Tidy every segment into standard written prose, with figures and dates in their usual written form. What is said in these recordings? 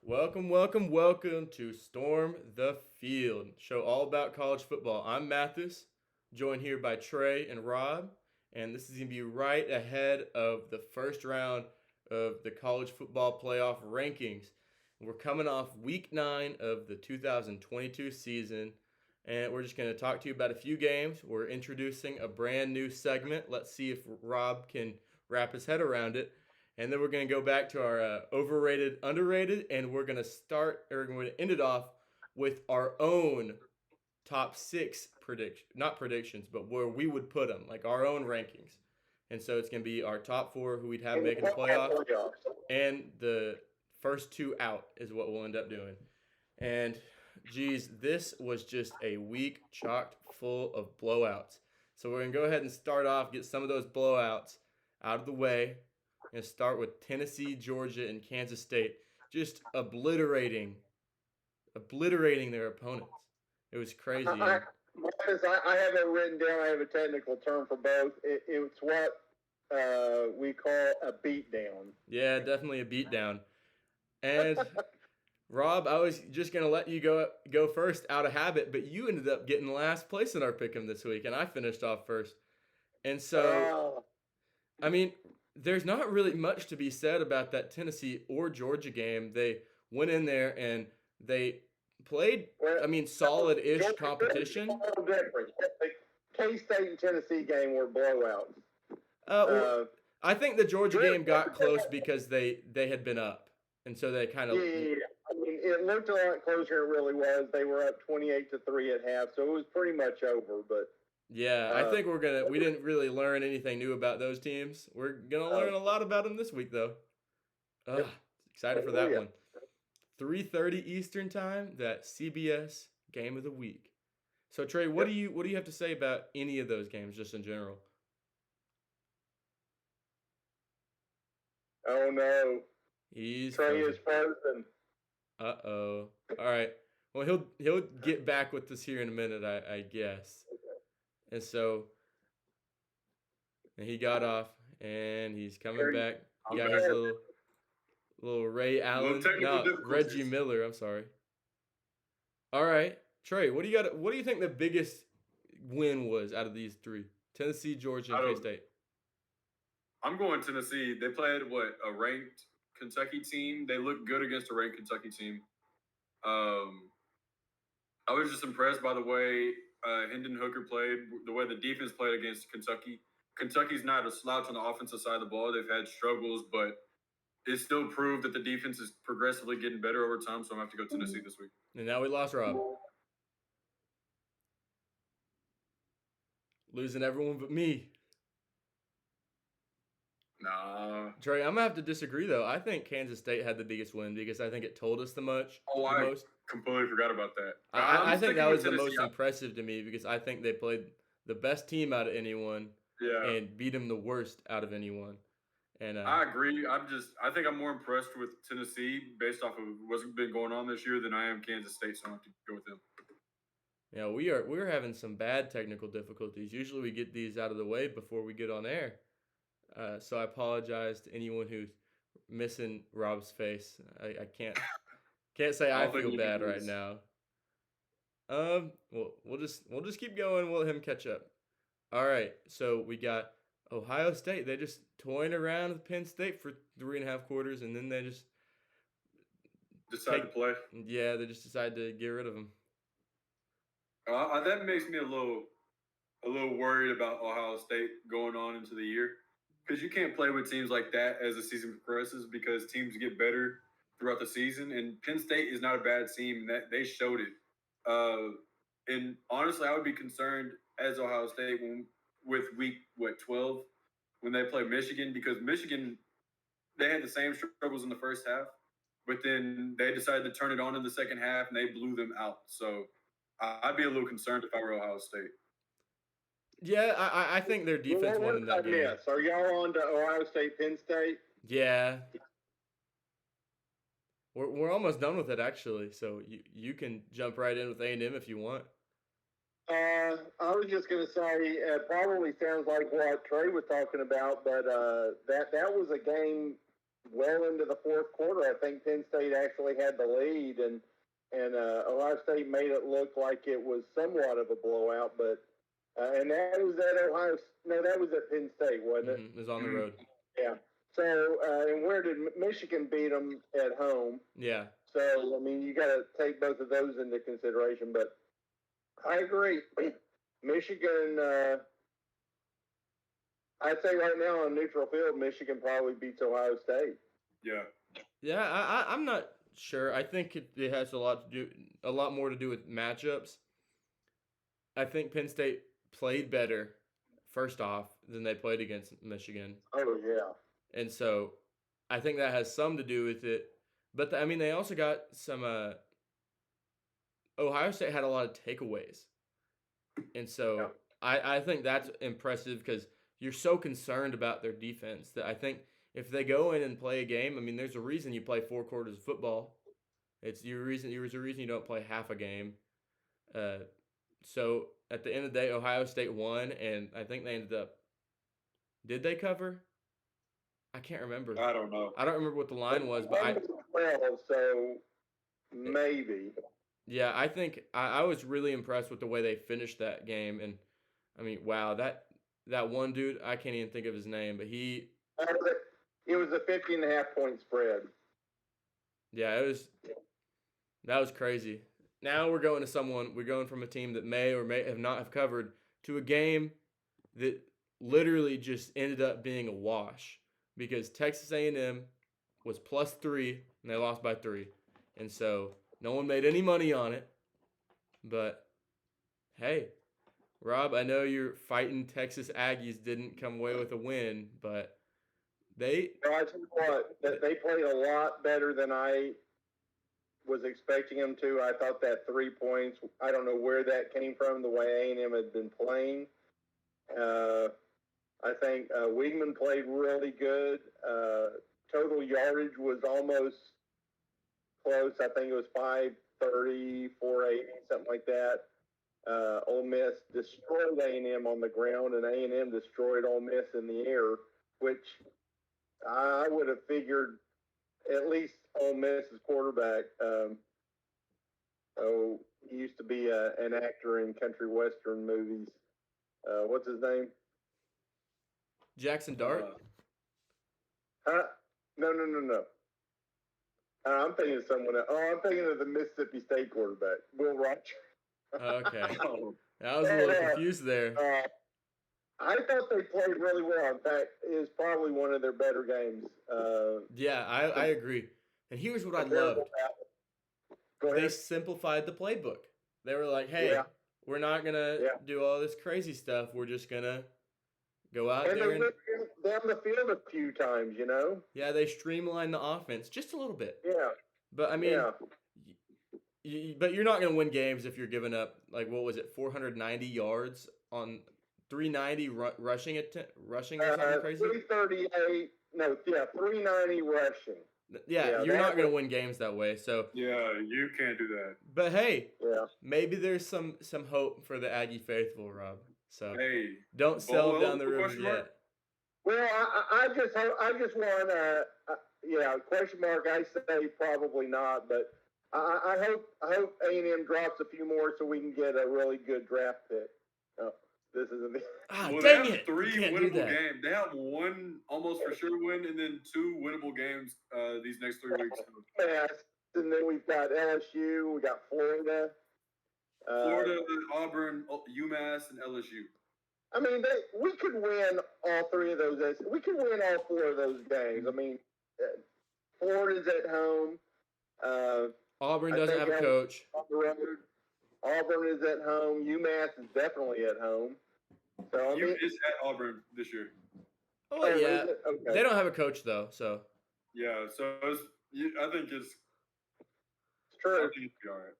Welcome to Storm the Field, show all about college football. I'm Mathis, joined here by Trey and Rob, and this is going to be right ahead of the first round of the college football playoff rankings. We're coming off week 9 of the 2022 season, and we're just going to talk to you about a few games. We're introducing a brand new segment. Let's see if Rob can wrap his head around it. And then we're going to go back to our overrated, underrated, and we're going to end it off with our own top 6 not predictions, but where we would put them, like our own rankings. And so it's going to be our top 4 who we'd have making the playoffs, and the first 2 out is what we'll end up doing. And geez, this was just a week chocked full of blowouts. So we're going to go ahead and start off, get some of those blowouts out of the way. We're going to start with Tennessee, Georgia, and Kansas State, just obliterating their opponents. It was crazy. I have it written down. I have a technical term for both. It's what we call a beatdown. Yeah, definitely a beatdown. And Rob, I was just gonna let you go first out of habit, but you ended up getting last place in our pick'em this week, and I finished off first. And so, I mean, there's not really much to be said about that Tennessee or Georgia game. They went in there and they played, solid-ish competition. The K-State and Tennessee game were blowouts. I think the Georgia game got close because they had been up, and so they kind of. Yeah, I mean, it looked a lot closer. It really was. They were up 28-3 at half, so it was pretty much over. But yeah, I think we didn't really learn anything new about those teams. We're gonna learn a lot about them this week, though. Excited for that one. 3:30 Eastern time, that CBS game of the week. So Trey, what do you have to say about any of those games, just in general? Oh no, Trey is frozen. Uh-oh. All right. Well, he'll get back with us here in a minute, I guess. And so, and he got off, and he's coming back. He got his little Ray Allen, Reggie Miller. I'm sorry. All right, Trey, what do you think the biggest win was out of these 3? Tennessee, Georgia, and K-State. I'm going Tennessee. They played a ranked Kentucky team. They looked good against a ranked Kentucky team. I was just impressed by the way Hendon Hooker played, the way the defense played against Kentucky. Kentucky's not a slouch on the offensive side of the ball. They've had struggles, but it still proved that the defense is progressively getting better over time. So I'm going to have to go Tennessee this week. And now we lost Rob. Losing everyone but me. Nah. Trey, I'm going to have to disagree, though. I think Kansas State had the biggest win because I think it told us the most. I completely forgot about that. I think that was the most impressive to me because I think they played the best team out of anyone and beat them the worst out of anyone. And I agree. I think I'm more impressed with Tennessee based off of what's been going on this year than I am Kansas State, so I have to go with them. Yeah, we're having some bad technical difficulties. Usually we get these out of the way before we get on air. So I apologize to anyone who's missing Rob's face. I can't say I feel bad right now. We'll just keep going. We'll let him catch up. All right. So we got Ohio State. They just toying around with Penn State for 3.5 quarters, and then they just decide to play. Yeah, they just decide to get rid of them. That makes me a little worried about Ohio State going on into the year. Because you can't play with teams like that as the season progresses because teams get better throughout the season. And Penn State is not a bad team. That they showed it. And honestly, I would be concerned as Ohio State with week 12 when they play Michigan because Michigan, they had the same struggles in the first half, but then they decided to turn it on in the second half and they blew them out. So I'd be a little concerned if I were Ohio State. Yeah, I think their defense won in that game. Yes. Are y'all on to Ohio State, Penn State? Yeah. We're almost done with it, actually. So you can jump right in with A&M if you want. I was just going to say, it probably sounds like what Trey was talking about, but that was a game well into the fourth quarter, I think Penn State actually had the lead, and Ohio State made it look like it was somewhat of a blowout. But and that was at Ohio. No, that was at Penn State, wasn't it? It was on the road. Yeah. So, and where did Michigan beat them at home? Yeah. So, I mean, you got to take both of those into consideration. But I agree. Michigan, I'd say right now on neutral field, Michigan probably beats Ohio State. Yeah. Yeah, I'm not sure. I think it has a lot more to do with matchups. I think Penn State played better, first off, than they played against Michigan. Oh, yeah. And so I think that has some to do with it. But, I mean, they also got some Ohio State had a lot of takeaways. And so I think that's impressive because you're so concerned about their defense that I think if they go in and play a game, I mean, there's a reason you play 4 quarters of football. There's a reason you don't play half a game. So at the end of the day, Ohio State won, and I think they ended up. Did they cover? I can't remember. I don't know. I don't remember what the line was, but so maybe. Yeah, I think I was really impressed with the way they finished that game, and I mean, wow, that one dude, I can't even think of his name, but it was a 50.5 point spread. Yeah, that was crazy. Now we're going from a team that may or may have not have covered to a game that literally just ended up being a wash because Texas A&M was +3 and they lost by 3. And so no one made any money on it. But hey, Rob, I know you're fighting Texas Aggies didn't come away with a win, but I tell you what, they played a lot better than I was expecting them to. I thought that 3 points, I don't know where that came from, the way A&M had been playing. I think Weigman played really good. Total yardage was almost close. I think it was 530, 480, something like that. Ole Miss destroyed A&M on the ground, and A&M destroyed Ole Miss in the air, which I would have figured at least Ole Miss's quarterback. He used to be an actor in country western movies. What's his name? Jackson Dart? No. I'm thinking of someone else. Oh, I'm thinking of the Mississippi State quarterback, Will Rogers. Okay. I was a little confused there. I thought they played really well. In fact, it was probably one of their better games. Yeah, I agree. And here's what I loved. They simplified the playbook. They were like, hey, we're not going to do all this crazy stuff. We're just going to go out there and down the field a few times, you know? Yeah, they streamlined the offense just a little bit. Yeah. But, I mean, but you're not going to win games if you're giving up, 490 yards on 390 rushing or something crazy? 338, 390 rushing. Yeah, you're not going to win games that way. So yeah, you can't do that. But hey, maybe there's some hope for the Aggie faithful, Rob. So don't sell down the river yet. Well, I just want question mark. I say probably not, but I hope A&M drops a few more so we can get a really good draft pick. This is they have 3 winnable games. They have 1 almost for sure win, and then 2 winnable games these next 3 weeks. And then we've got LSU, we got Florida, Auburn, UMass, and LSU. I mean, we could win all 3 of those. We could win all 4 of those games. I mean, Florida's at home. Auburn doesn't have a coach. Auburn is at home. UMass is definitely at home. So is at Auburn this year. Oh yeah, okay. They don't have a coach though. So yeah, so I think it's true. I think it'll be all right.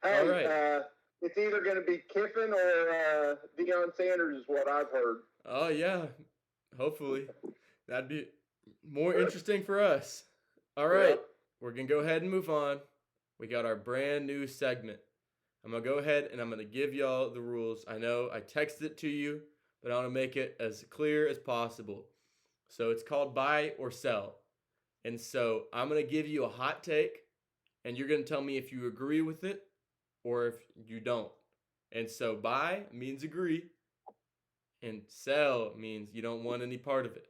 Hey, all right. It's either going to be Kiffin or Deion Sanders, is what I've heard. Oh yeah, hopefully that'd be more interesting for us. All right, we're gonna go ahead and move on. We got our brand new segment. I'm going to go ahead and I'm going to give y'all the rules. I know I texted it to you, but I want to make it as clear as possible. So it's called buy or sell. And so I'm going to give you a hot take, and you're going to tell me if you agree with it or if you don't. And so buy means agree, and sell means you don't want any part of it.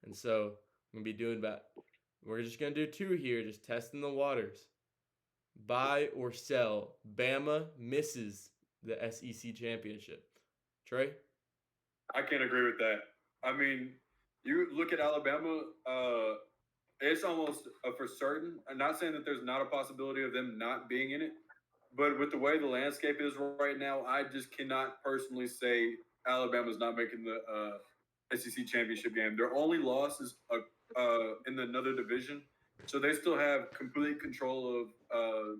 And so I'm going to be doing about, we're just going to do 2 here, just testing the waters. Buy or sell, Bama misses the SEC championship. Trey? I can't agree with that. I mean, you look at Alabama, it's almost for certain. I'm not saying that there's not a possibility of them not being in it, but with the way the landscape is right now, I just cannot personally say Alabama's not making the SEC championship game. Their only loss is in another division, so they still have complete control of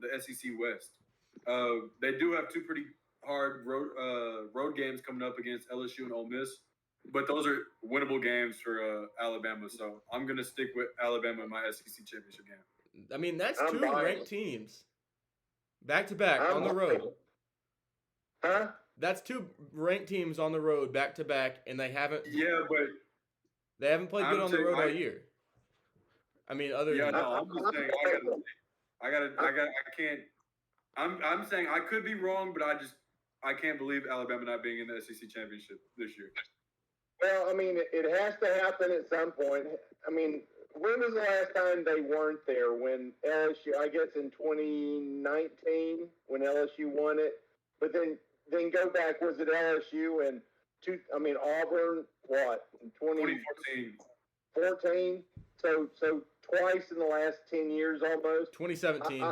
the SEC West. They do have 2 pretty hard road games coming up against LSU and Ole Miss, but those are winnable games for Alabama. So I'm going to stick with Alabama in my SEC championship game. I mean, that's I'm 2 biased. ranked teams. Back to back I'm on the road. Huh? That's 2 ranked teams on the road back to back, and they haven't played good on the road all year. I mean, other than I'm just saying I can't. I'm saying I could be wrong, but I can't believe Alabama not being in the SEC championship this year. Well, I mean, it has to happen at some point. I mean, when was the last time they weren't there? When LSU, I guess in 2019, when LSU won it. But then go back, was it LSU and Auburn? What, 2014? 14. So twice in the last 10 years almost. 2017.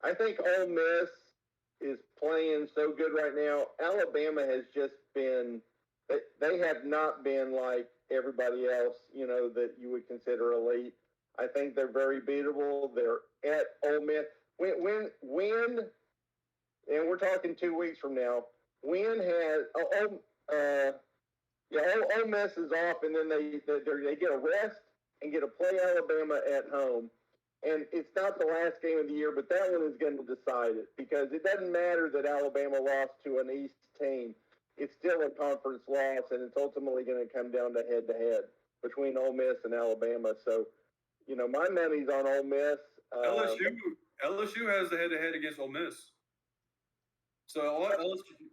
I think Ole Miss is playing so good right now. Alabama has just been. They have not been like everybody else, that you would consider elite. I think they're very beatable. They're at Ole Miss. When, and we're talking 2 weeks from now. When has Ole Miss is off, and then they get a rest and get to play Alabama at home. And it's not the last game of the year, but that one is going to decide it, because it doesn't matter that Alabama lost to an East team. It's still a conference loss, and it's ultimately going to come down to head-to-head between Ole Miss and Alabama. So, my money's on Ole Miss. LSU has the head-to-head against Ole Miss. So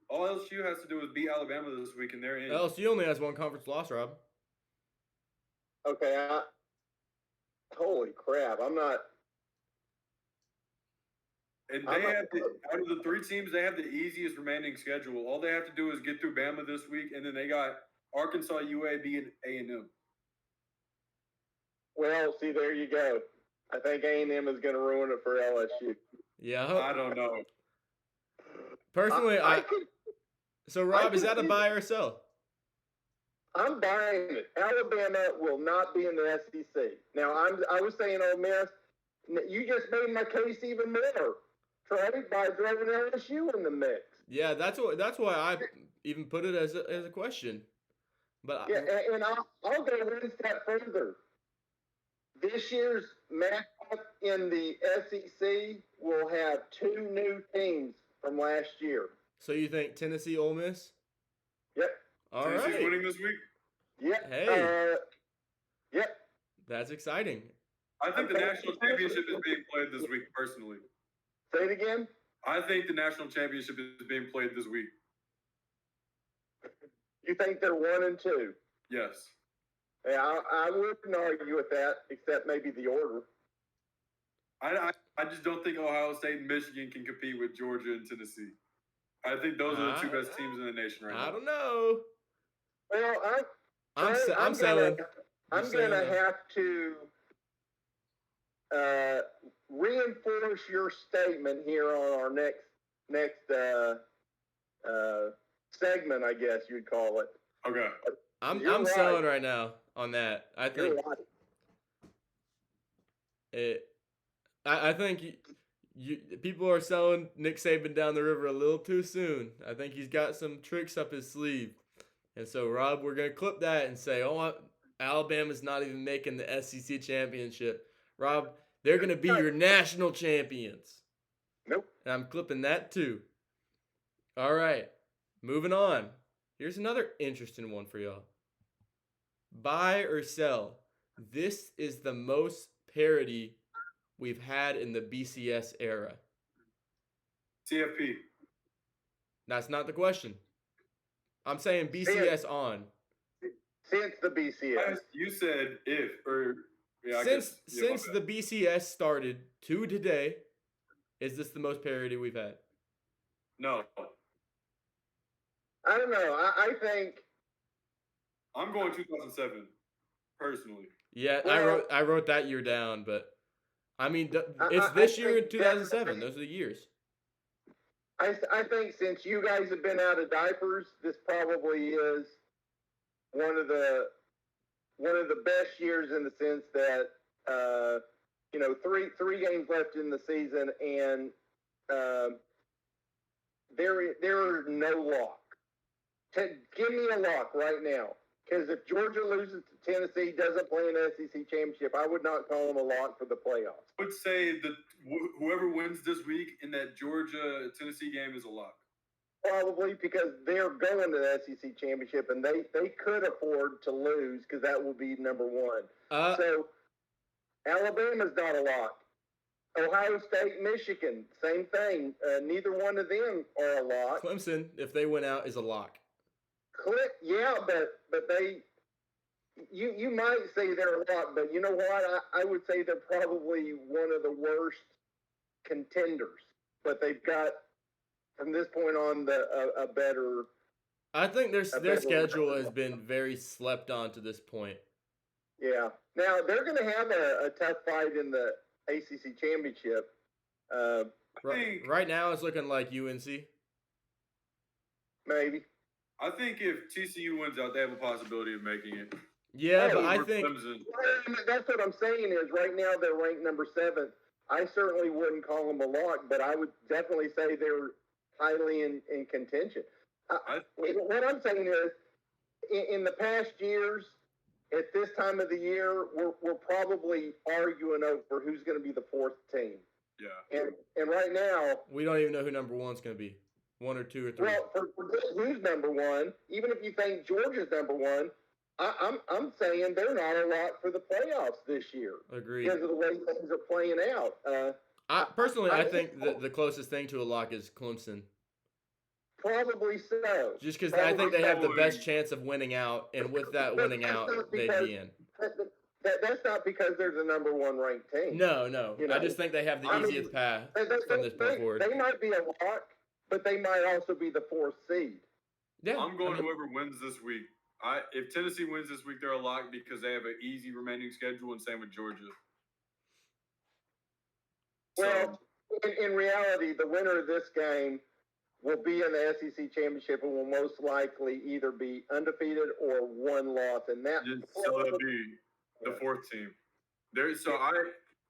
all LSU has to do is beat Alabama this week, and they're in. LSU only has 1 conference loss, Rob. Okay, holy crap! I'm not. And they have out of the 3 teams, they have the easiest remaining schedule. All they have to do is get through Bama this week, and then they got Arkansas, UAB, and A&M. Well, see, there you go. I think A&M is going to ruin it for LSU. Yeah. I don't know. Personally, So, Rob, is that a buy or sell? I'm buying it. Alabama will not be in the SEC. Now, I was saying Ole Miss. You just made my case even more, Trey, by throwing LSU in the mix. Yeah, that's why I even put it as a question. But yeah, and I'll go one step further. This year's matchup in the SEC will have 2 new teams from last year. So you think Tennessee, Ole Miss? Yep. All Tennessee's right. winning this week? Yep. Hey. Yep. That's exciting. I think the national championship is being played this week, personally. Say it again? I think the national championship is being played this week. You think they're 1 and 2? Yes. Yeah, I wouldn't argue with that, except maybe the order. I just don't think Ohio State and Michigan can compete with Georgia and Tennessee. I think those are the 2 best teams in the nation right now. I don't know. Well, I'm selling. I'm going to have to reinforce your statement here on our next segment, I guess you'd call it. Okay. I'm right. selling right now on that. I think I think people are selling Nick Saban down the river a little too soon. I think he's got some tricks up his sleeve. And so, Rob, we're going to clip that and say, Alabama's not even making the SEC championship. Rob, they're going to be your national champions. Nope. And I'm clipping that too. All right. Moving on. Here's another interesting one for y'all. Buy or sell. This is the most parity we've had in the BCS era. CFP. That's not the question. I'm saying BCS on. Since the BCS. You said if, or yeah, Since the BCS started to today, is this the most parity we've had? No. I don't know. I think I'm going 2007, personally. Yeah, Well- I wrote that year down, but I mean it's I this year in think 2007. Those are the years. I think since you guys have been out of diapers, this probably is one of the best years in the sense that three games left in the season and there are no lock. Give me a lock right now. Because if Georgia loses to Tennessee, doesn't play an SEC championship, I would not call them a lock for the playoffs. I would say that whoever wins this week in that Georgia-Tennessee game is a lock. Probably because they're going to the SEC championship and they could afford to lose because that will be number one. So Alabama's not a lock. Ohio State, Michigan, same thing. Neither one of them are a lock. Clemson, if they win out, is a lock. Yeah, but they. You might say they're a lock, but you know what? I would say they're probably one of the worst contenders. But they've got from this point on a better. I think their schedule has been very slept on to this point. Yeah. Now they're going to have a tough fight in the ACC championship. Right now, it's looking like UNC. Maybe. I think if TCU wins out, they have a possibility of making it. Yeah, but I think that's what I'm saying is right now they're ranked number 7. I certainly wouldn't call them a lock, but I would definitely say they're highly in contention. What I'm saying is, in the past years, at this time of the year, we're probably arguing over who's going to be the 4th team. Yeah. And right now, we don't even know who number 1's going to be. 1 or 2 or 3. Well, for who's number 1, even if you think Georgia's number 1, I'm saying they're not a lot for the playoffs this year. Agreed. Because of the way things are playing out. I think that the closest thing to a lock is Clemson. Probably so. Just because I think they have the best chance of winning out, and with that winning out, they'd be in. That's not because they're the number 1 ranked team. No. You know? I just think they have the easiest path from this point forward. They might be a lock, but they might also be the 4th seed. Yeah, I'm going whoever wins this week. If Tennessee wins this week, they're a lock because they have an easy remaining schedule, and same with Georgia. Well, in reality, the winner of this game will be in the SEC championship and will most likely either be undefeated or 1 loss, and so that'll be the 4th team.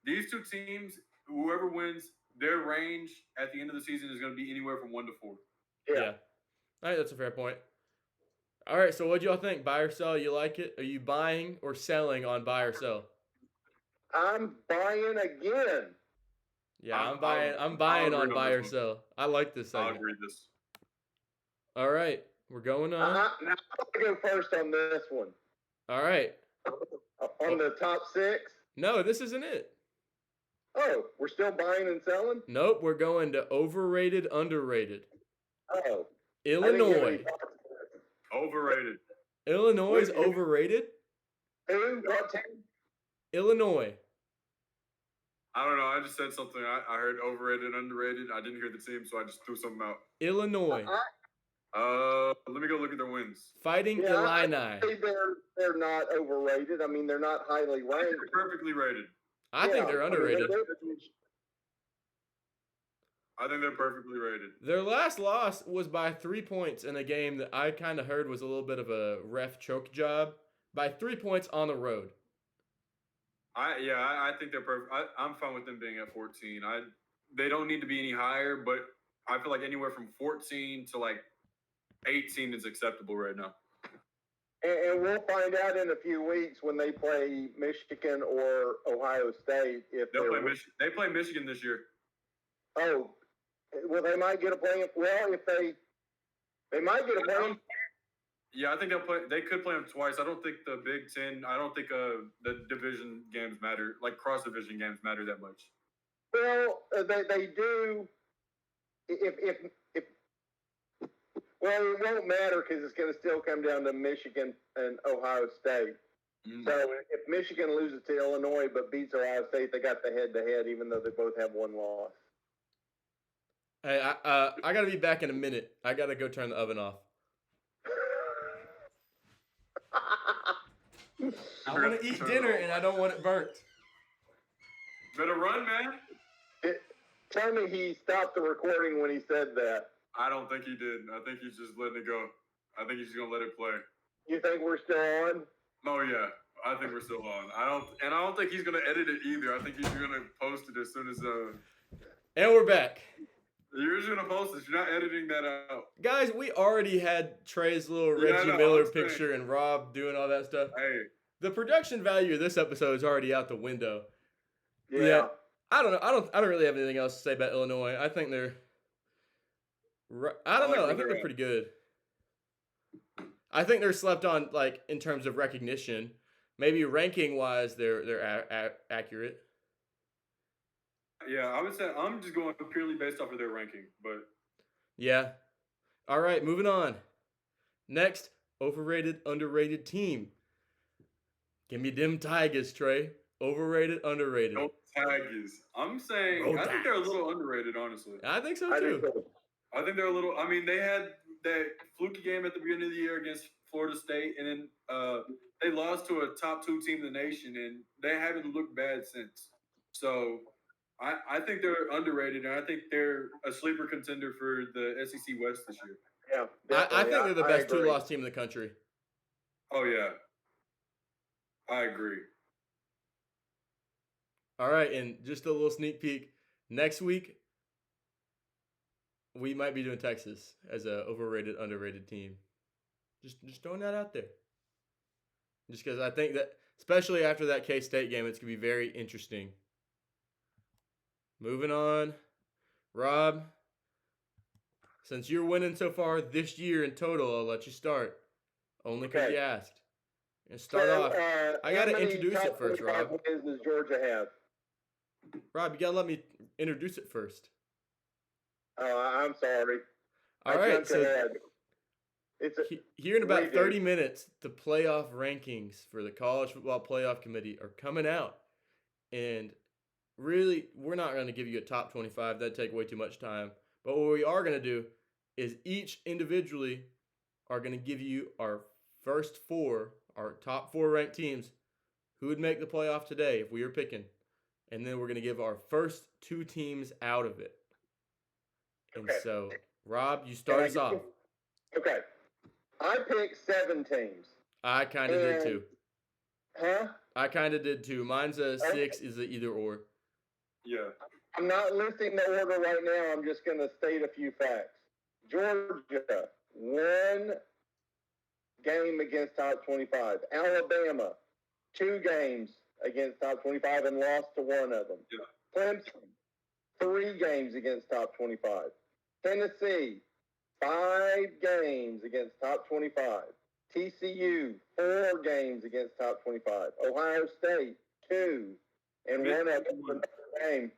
These 2 teams, whoever wins, their range at the end of the season is going to be anywhere from 1 to 4. Yeah. All right, that's a fair point. All right, so what do y'all think? Buy or sell? You like it? Are you buying or selling on buy or sell? I'm buying again. Yeah, I'm buying on buy or sell. I like this segment. I'll agree with this. All right, we're going on. Now I'm going to go first on this one. All right. On the top 6? No, this isn't it. Oh, we're still buying and selling? Nope, we're going to overrated, underrated. Oh. Illinois. Overrated. Illinois is overrated? Who? What team? Illinois. I don't know. I just said something. I heard overrated, underrated. I didn't hear the team, so I just threw something out. Illinois. Let me go look at their wins. Fighting Illini. I think they're not overrated. I mean, they're not highly ranked. They're perfectly rated. I think they're underrated. I think they're perfectly rated. Their last loss was by 3 points in a game that I kind of heard was a little bit of a ref choke job. By 3 points on the road. I think they're perfect. I'm fine with them being at 14. They don't need to be any higher, but I feel like anywhere from 14 to like 18 is acceptable right now. And we'll find out in a few weeks when they play Michigan or Ohio State if they play Michigan this year. Yeah, I think they'll play. They could play them twice. I don't think the Big Ten. I don't think the division games matter, like cross division games matter that much. Well, they do. If well, it won't matter because it's going to still come down to Michigan and Ohio State. Mm. So if Michigan loses to Illinois but beats Ohio State, they got the head-to-head, even though they both have one loss. Hey, I gotta be back in a minute. I gotta go turn the oven off. I want to eat dinner and I don't want it burnt. Better run, man. Tell me he stopped the recording when he said that. I don't think he did. I think he's just letting it go. I think he's just gonna let it play. You think we're still on? Oh yeah, I think we're still on. I don't think he's gonna edit it either. I think he's gonna post it as soon as And we're back. You're just gonna post it. You're not editing that out. Guys, we already had Trey's little Reggie Miller picture and Rob doing all that stuff. Hey. The production value of this episode is already out the window. Yeah. I don't know. I don't really have anything else to say about Illinois. I think they're I don't know. I think they're pretty good. I think they're slept on, like, in terms of recognition. Maybe ranking wise, they're accurate. Yeah, I would say I'm just going purely based off of their ranking, but yeah. All right, moving on. Next, overrated, underrated team. Give me them Tigers, Trey. Overrated, underrated. no Tigers. I'm saying I think they're a little underrated, honestly. I think so too. I think they're a little. I mean, they had that fluky game at the beginning of the year against Florida State, and then they lost to a top 2 team in the nation, and they haven't looked bad since. So I think they're underrated, and I think they're a sleeper contender for the SEC West this year. Yeah, I think they're the best 2-loss team in the country. Oh yeah, I agree. All right, and just a little sneak peek. Next week, we might be doing Texas as a overrated, underrated team. Just throwing that out there. Just because I think that, especially after that K-State game, it's going to be very interesting. Moving on. Rob, since you're winning so far this year in total, I'll let you start. Only because you asked. And start off. I got to introduce it first, Rob. How many does Georgia have? Rob, you got to let me introduce it first. Oh, I'm sorry. All right, so it's here in about 30 minutes, the playoff rankings for the College Football Playoff Committee are coming out. And really, we're not going to give you a top 25. That'd take way too much time. But what we are going to do is each individually are going to give you our first 4, our top 4 ranked teams, who would make the playoff today if we were picking. And then we're going to give our first 2 teams out of it. And so, Rob, you start us off. Okay. I picked 7 teams. I kind of did too. Huh? I kind of did too. Mine's a 6 is a either or. Yeah. I'm not listing the order right now. I'm just going to state a few facts. Georgia, 1 game against top 25. Alabama, 2 games against top 25 and lost to 1 of them. Yeah. Clemson, 3 games against top 25. Tennessee, 5 games against top 25. TCU, 4 games against top 25. Ohio State, 2, and 1 of them for Notre Dame.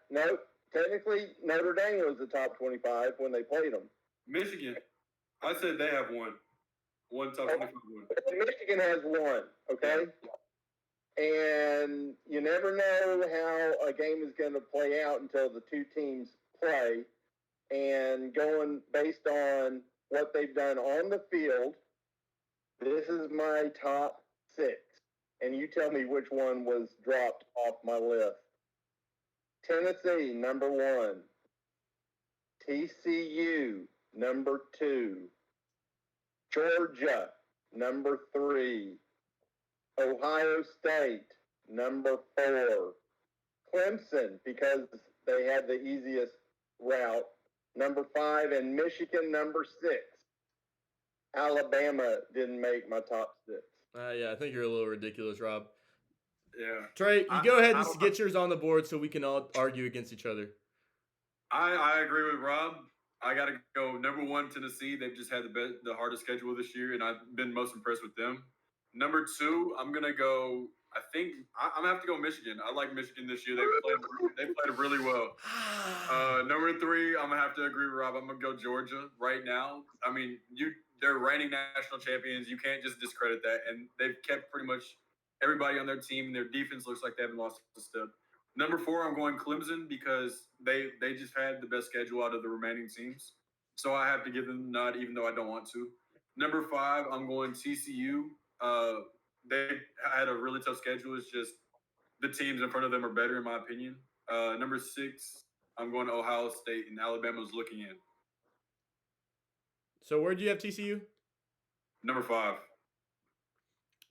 No, technically Notre Dame was the top 25 when they played them. Michigan, I said they have 1 top 25 win. Michigan has 1, okay? And you never know how a game is going to play out until the 2 teams play. And going based on what they've done on the field, this is my top 6. And you tell me which one was dropped off my list. Tennessee, number 1. TCU, number 2. Georgia, number 3. Ohio State, number 4. Clemson, because they had the easiest route, number 5. And Michigan, number 6. Alabama didn't make my top 6. Yeah, I think you're a little ridiculous, Rob. Yeah. Trey, you go ahead and get yours on the board so we can all argue against each other. I agree with Rob. I gotta go number 1, Tennessee. They've just had the hardest schedule this year, and I've been most impressed with them. Number 2, I'm gonna go. I'm gonna have to go Michigan. I like Michigan this year. They played really well. Number 3, I'm gonna have to agree with Rob. I'm gonna go Georgia right now. I mean, they're reigning national champions. You can't just discredit that, and they've kept pretty much everybody on their team, and their defense looks like they haven't lost a step. Number 4, I'm going Clemson because they just had the best schedule out of the remaining teams, so I have to give them the nod, even though I don't want to. Number 5, I'm going TCU. They had a really tough schedule. It's just the teams in front of them are better, in my opinion. Number 6, I'm going to Ohio State, and Alabama's looking in. So where do you have TCU? Number 5.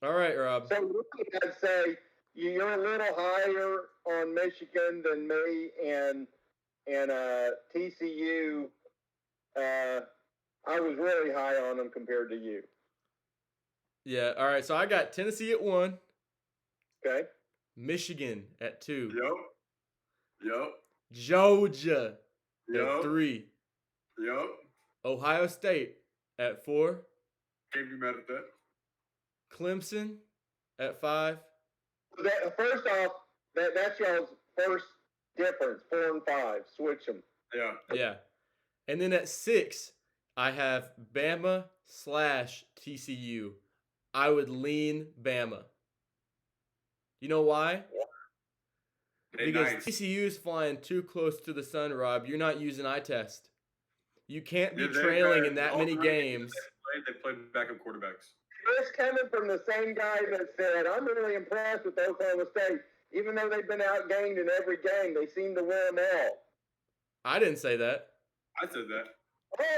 All right, Rob. So I'd say you're a little higher on Michigan than me, and TCU. I was really high on them compared to you. Yeah. All right. So I got Tennessee at 1. Okay. Michigan at 2. Yep. Georgia Yep. at 3. Yep. Ohio State at 4. Can't be mad at that. Clemson at 5. First off, that's y'all's first difference. 4 and 5. Switch them. Yeah. Yeah. And then at 6, I have Bama / TCU. I would lean Bama. You know why? Because TCU is flying too close to the sun, Rob. You're not using eye test. You can't be trailing in that many games. They played backup quarterbacks. This coming from the same guy that said, I'm really impressed with Oklahoma State. Even though they've been outgained in every game, they seem to win them all. I didn't say that. I said that.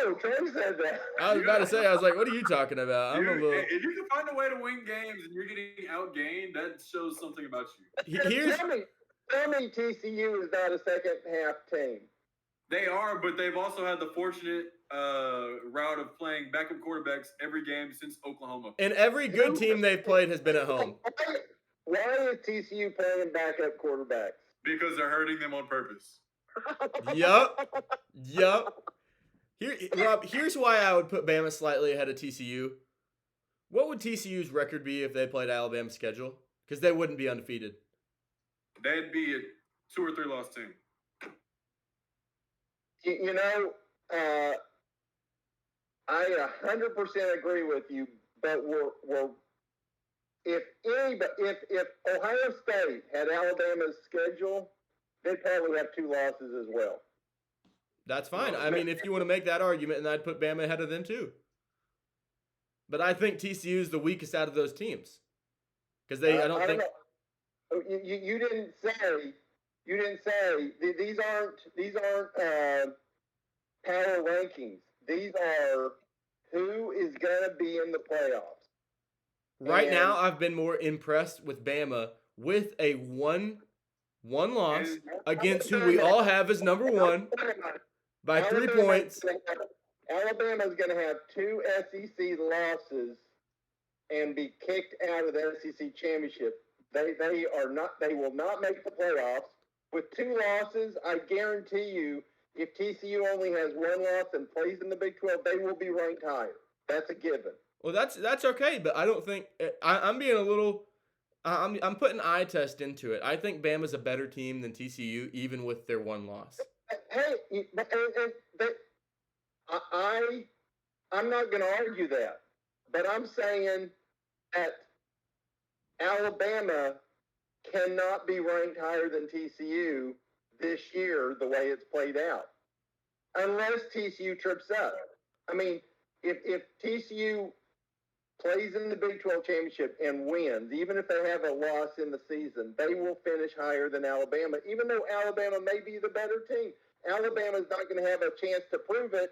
Oh, Trey said that. I was about to say, I was like, what are you talking about? If you can find a way to win games and you're getting outgained, that shows something about you. Tell me TCU is not a second half team. They are, but they've also had the fortunate route of playing backup quarterbacks every game since Oklahoma. And every good team they've played has been at home. Why is TCU playing backup quarterbacks? Because they're hurting them on purpose. Yup. Rob, here's why I would put Bama slightly ahead of TCU. What would TCU's record be if they played Alabama's schedule? Because they wouldn't be undefeated. They'd be a 2 or 3 loss team. You know, I 100% agree with you, but if Ohio State had Alabama's schedule, they'd probably have 2 losses as well. That's fine. I mean, if you want to make that argument, and I'd put Bama ahead of them too. But I think TCU is the weakest out of those teams because I don't think. You didn't say. You didn't say these aren't power rankings. These are who is going to be in the playoffs. Right now, I've been more impressed with Bama with a one loss against who we all have as number 1 by 3 points. Alabama's going to have 2 SEC losses and be kicked out of the SEC championship. They will not make the playoffs. With 2 losses, I guarantee you, if TCU only has 1 loss and plays in the Big 12, they will be ranked higher. That's a given. Well, that's okay, but I don't think I'm being a little. I'm putting eye test into it. I think Bama's a better team than TCU, even with their 1 loss. Hey, I'm not going to argue that, but I'm saying that Alabama cannot be ranked higher than TCU this year the way it's played out, unless TCU trips up. I mean, if TCU plays in the Big 12 championship and wins, even if they have a loss in the season, they will finish higher than Alabama, even though Alabama may be the better team. Alabama's not going to have a chance to prove it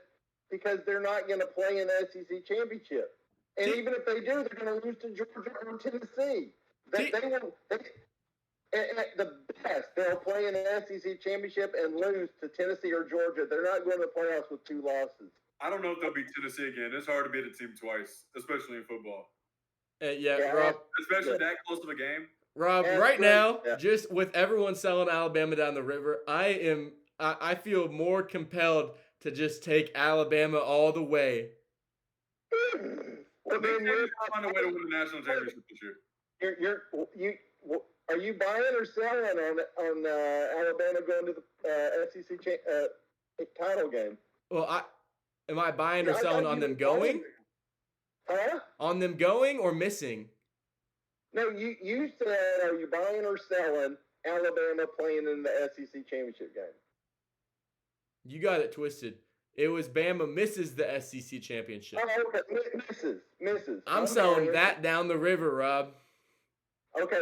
because they're not going to play in the SEC championship. And even if they do, they're going to lose to Georgia or Tennessee. At the best, they'll play in the SEC championship and lose to Tennessee or Georgia. They're not going to the playoffs with 2 losses. I don't know if they'll beat Tennessee again. It's hard to beat a team twice, especially in football. Rob. Especially that close of a game. Rob, right now, just with everyone selling Alabama down the river, I feel more compelled to just take Alabama all the way. Well, Nick then Saban's gonna find a way to win the national championship this year. are you buying or selling on Alabama going to the SEC title game? Well, am I buying or I selling thought on you them were going? Huh? On them going or missing? No, you said, are you buying or selling Alabama playing in the SEC championship game? You got it twisted. It was Bama misses the SEC championship. Oh, okay. Misses. I'm Okay. selling that down the river, Rob. Okay.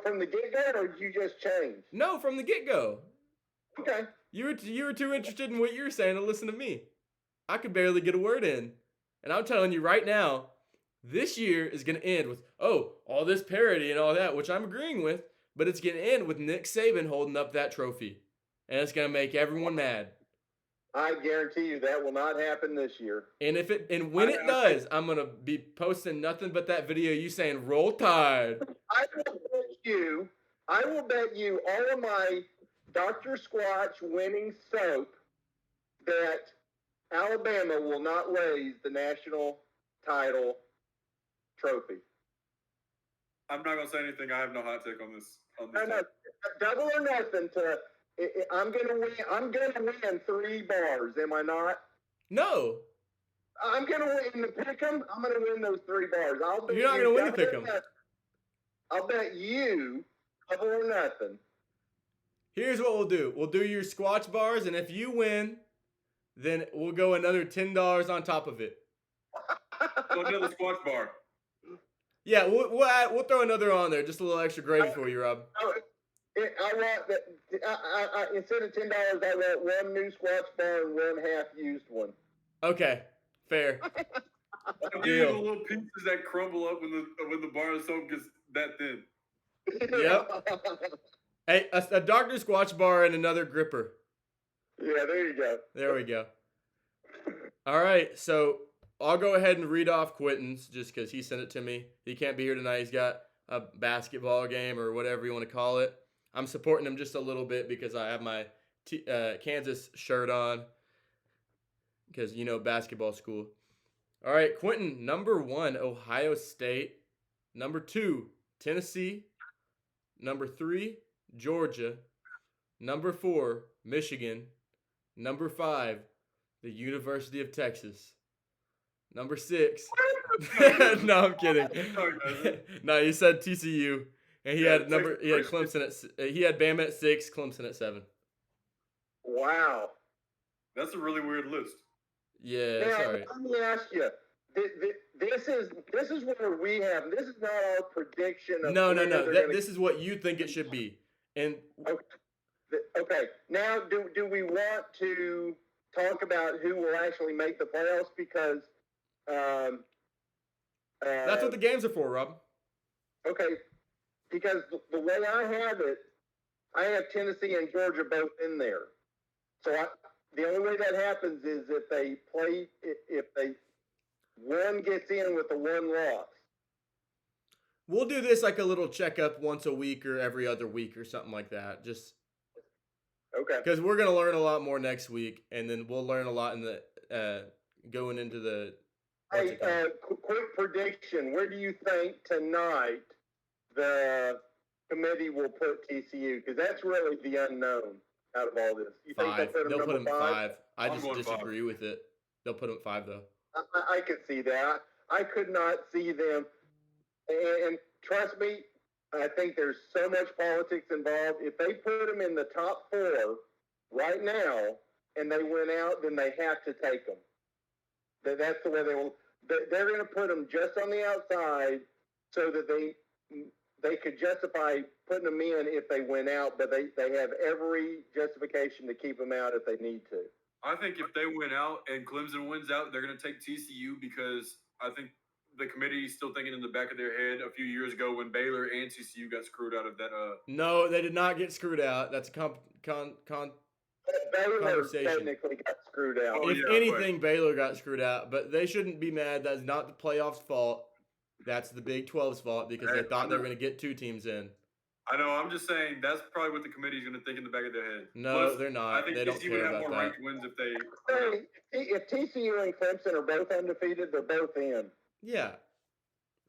From the get-go, or did you just change? No, from the get-go. Okay. You were too interested in what you were saying to listen to me. I could barely get a word in. And I'm telling you right now, this year is going to end with, all this parody and all that, which I'm agreeing with, but it's going to end with Nick Saban holding up that trophy. And it's going to make everyone mad. I guarantee you that will not happen this year. And when it does, I'm going to be posting nothing but that video you saying, "Roll Tide." I will bet you all of my Dr. Squatch winning soap that Alabama will not raise the national title trophy. I'm not gonna say anything. I have no hot take on this. No, double or nothing. I'm gonna win. I'm gonna win 3 bars. Am I not? No. I'm gonna win the pick'em. I'm gonna win those 3 bars. You're not gonna win the pick'em. I'll bet you double or nothing. Here's what we'll do. We'll do your Squatch bars, and if you win, then we'll go another $10 on top of it. So another Squatch bar. Yeah, we'll throw another on there, just a little extra gravy for you, Rob. I want that. Instead of $10, I want 1 new Squatch bar and 1 half-used one. Okay, fair. I'll give you the little pieces that crumble up when the bar of soap gets that thin. Yep. Hey, a Dr. Squatch bar and another gripper. Yeah, there you go. There we go. All right, so I'll go ahead and read off Quentin's just because he sent it to me. He can't be here tonight. He's got a basketball game or whatever you want to call it. I'm supporting him just a little bit because I have my Kansas shirt on because, basketball school. All right, Quentin, number 1, Ohio State. Number 2, Tennessee. Number 3, Georgia. Number 4, Michigan. Number 5, the University of Texas. Number 6. No, I'm kidding. No, he said TCU, and he had Clemson he had Bama at 6, Clemson at 7. Wow, that's a really weird list. Yeah, now, sorry. Let me ask you. This is where we have. This is not our prediction. No. This is what you think it should be, and okay. Now, do we want to talk about who will actually make the playoffs? Because that's what the games are for, Rob. Okay, because the way I have it, I have Tennessee and Georgia both in there. So the only way that happens is if one gets in with the 1 loss. We'll do this like a little checkup once a week or every other week or something like that. Just okay. Because we're gonna learn a lot more next week, and then we'll learn a lot in the going into the. Hey, quick prediction. Where do you think tonight the committee will put TCU? Because that's really the unknown out of all this. You think 5. They'll put them 5. I I'm just going disagree with it. They'll put them 5 though. I could see that. I could not see them. And trust me, I think there's so much politics involved. If they put them in the top 4 right now and they win out, then they have to take them. That's the way they will. They're going to put them just on the outside so that they could justify putting them in if they win out, but they have every justification to keep them out if they need to. I think if they win out and Clemson wins out, they're going to take TCU because I think the committee is still thinking in the back of their head a few years ago when Baylor and TCU got screwed out of that. No, they did not get screwed out. That's a Baylor conversation. technically got screwed out. Oh, If yeah, anything, Baylor got screwed out, but they shouldn't be mad. That's not the playoffs' fault. That's the Big 12's fault because they thought they were going to get 2 teams in. I know. I'm just saying that's probably what the committee's going to think in the back of their head. No, Plus, they're not. I think They don't TCU care would have about more that. ranked wins if they. Hey, if TCU and Clemson are both undefeated, they're both in. Yeah.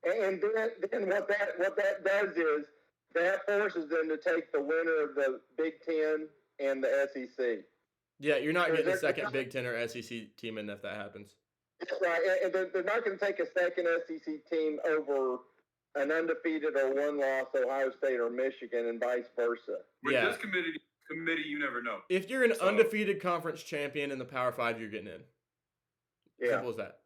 And then what that does is that forces them to take the winner of the Big Ten and the SEC. Yeah, you're not getting a They're second not- Big Ten or SEC team in if that happens. That's right. And they're not going to take a second SEC team over an undefeated or one-loss Ohio State or Michigan, and vice versa. With Yeah. this committee, you never know. If you're an So- undefeated conference champion in the Power 5, you're getting in. Yeah. Simple as that.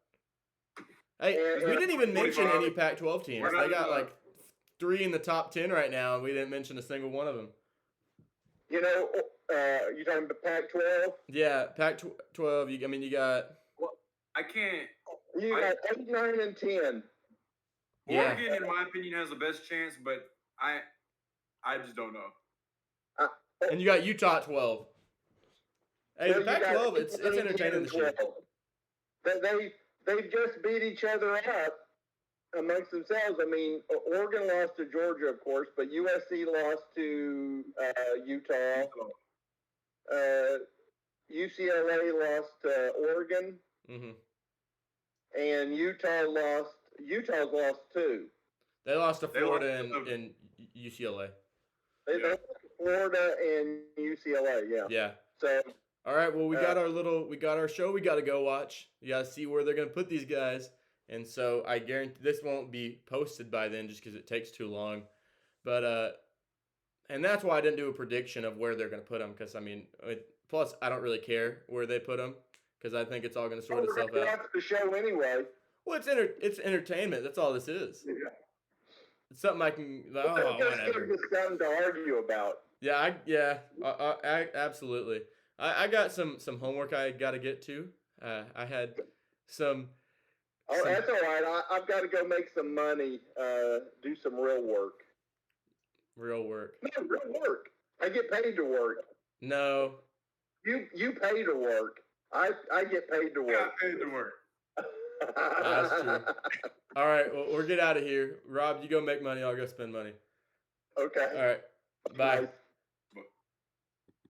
Hey, And- we didn't even mention 45. any Pac-12 teams. We're not They got gonna- like 3 in the top 10 right now, and we didn't mention a single one of them. You know, you're talking about Pac-12? Yeah, Pac-12. You got I can't. You got 8, 9, and 10. Yeah. Oregon, in my opinion, has the best chance, but I just don't know. and you got Utah at 12. Hey, Well, the you got Pac-12, it's 8, 9, entertaining 10, this year. 12. They've just beat each other up amongst themselves. I mean, Oregon lost to Georgia, of course, but USC lost to Utah. UCLA lost to Oregon, hmm and Utah's lost too. They lost to They Florida lost to- and UCLA. They Yeah. lost to Florida and UCLA. Yeah. Yeah. So All right. Well, we got our show. We got to go watch. You got to see where they're gonna put these guys. And so I guarantee this won't be posted by then, just because it takes too long. But and that's why I didn't do a prediction of where they're gonna put them, because plus I don't really care where they put them, because I think it's all gonna sort we're itself gonna out. watch the show anyway. Well, it's entertainment. That's all this is. Yeah. It's something I can. Oh, Just whatever. give us something to argue about. Yeah, I absolutely. I got some homework I got to get to. I had some. Oh, that's all right. I've got to go make some money, do some real work. Real work. No, real work. I get paid to work. No. You pay to work. I get paid to I got work. paid to work. That's true. All right, well, we'll get out of here. Rob, you go make money. I'll go spend money. Okay. All right. Bye. Nice.